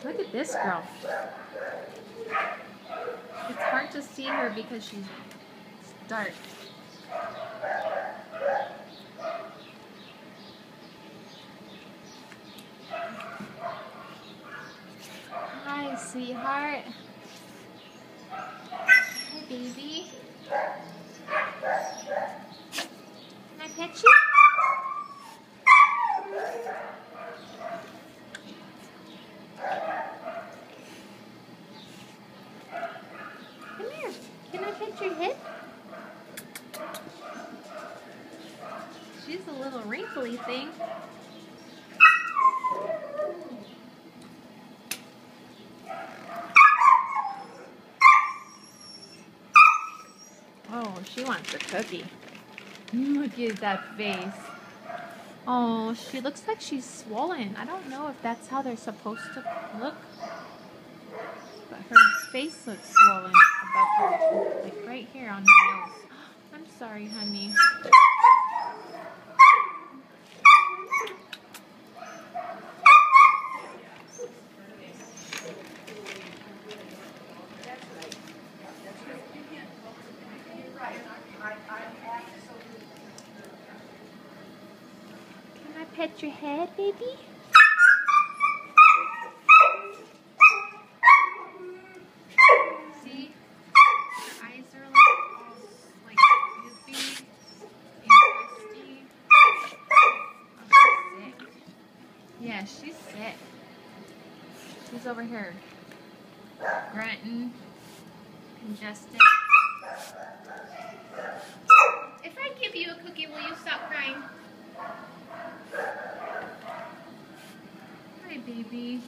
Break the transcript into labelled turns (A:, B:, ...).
A: Look at this girl. It's hard to see her because she's dark. Hi, sweetheart. Hi, baby. Can I pet you? Come here. Can I pet your head? She's a little wrinkly thing. Oh, she wants a cookie. Look at that face. Oh, she looks like she's swollen. I don't know if that's how they're supposed to look. But her face looks swollen above her, like right here on her nose. I'm sorry, honey. Can I pet your head, baby? See? Her eyes are all like goofy and twisty. Oh, she's sick. Yeah, she's sick. She's over here grunting, congested. If I give you a cookie, will you stop crying? Hi, baby.